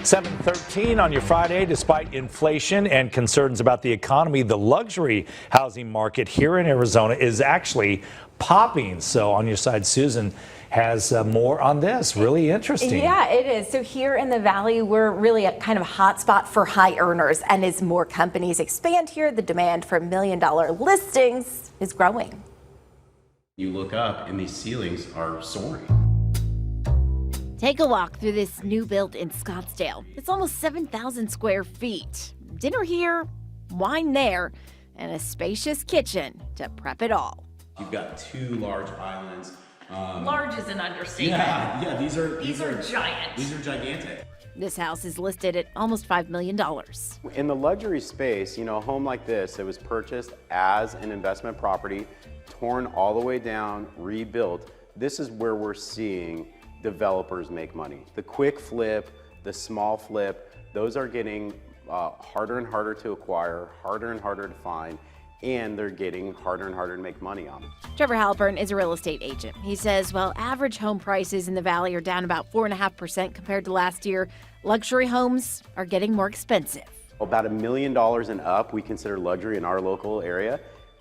7:13 on your Friday. Despite inflation and concerns about the economy, the luxury housing market here in Arizona is actually popping. So on your side, Susan has more on this. Really interesting. Yeah, it is. So here in the Valley, we're really a kind of hotspot for high earners. And as more companies expand here, the demand for $1 million listings is growing. You look up and these ceilings are soaring. Take a walk through this new build in Scottsdale. It's almost 7,000 square feet. Dinner here, wine there, and a spacious kitchen to prep it all. You've got two large islands. Large is an understatement. Yeah, these are giant. These are gigantic. This house is listed at almost $5 million. In the luxury space, you know, a home like this, it was purchased as an investment property, torn all the way down, rebuilt. This is where we're seeing developers make money. The quick flip, the small flip, those are getting harder and harder to acquire, harder and harder to find, and they're getting harder and harder to make money on. Trevor Halpern is a real estate agent. He says while average home prices in the Valley are down about 4.5% compared to last year, luxury homes are getting more expensive. About $1 million and up we consider luxury in our local area.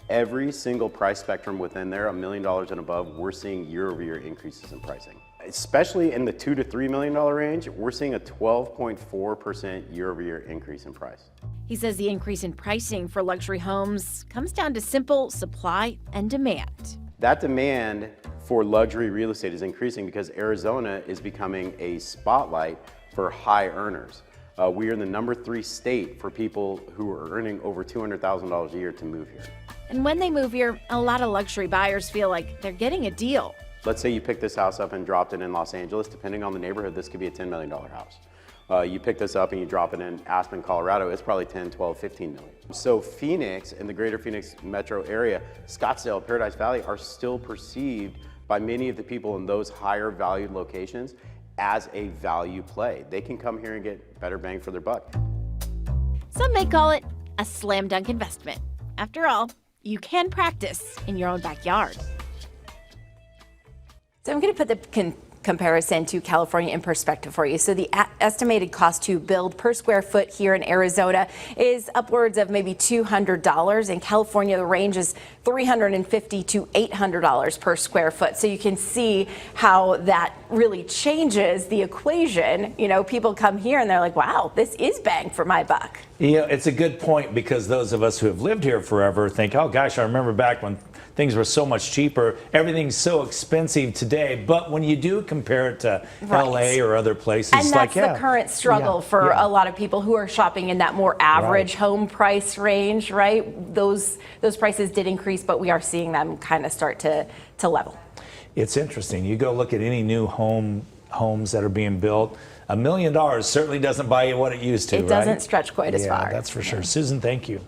Every single price spectrum within there, $1 million and above, we're seeing year-over-year increases in pricing. Especially in the $2 to $3 million range, we're seeing a 12.4% year-over-year increase in price. He says the increase in pricing for luxury homes comes down to simple supply and demand. That demand for luxury real estate is increasing because Arizona is becoming a spotlight for high earners. We are the #3 state for people who are earning over $200,000 a year to move here. And when they move here, a lot of luxury buyers feel like they're getting a deal. Let's say you pick this house up and dropped it in Los Angeles. Depending on the neighborhood, this could be a $10 million house. You pick this up and you drop it in Aspen, Colorado, it's probably 10, 12, 15 million. So Phoenix and the greater Phoenix metro area, Scottsdale, Paradise Valley are still perceived by many of the people in those higher valued locations as a value play. They can come here and get better bang for their buck. Some may call it a slam dunk investment. After all, you can practice in your own backyard. So I'm going to put the comparison to California in perspective for you. So the estimated cost to build per square foot here in Arizona is upwards of maybe $200. In California, the range is $350 to $800 per square foot. So you can see how that really changes the equation. You know, people come here and they're like, wow, this is bang for my buck. Yeah, it's a good point because those of us who have lived here forever think, oh gosh, I remember back when things were so much cheaper. Everything's so expensive today. But when you do compare it to LA or other places, and that's the current struggle for a lot of people who are shopping in that more average home price range, right? Those prices did increase, but we are seeing them kind of start to level. It's interesting. You go look at any new homes that are being built. $1 million certainly doesn't buy you what it used to, It doesn't stretch quite as far. That's for sure. Susan, thank you.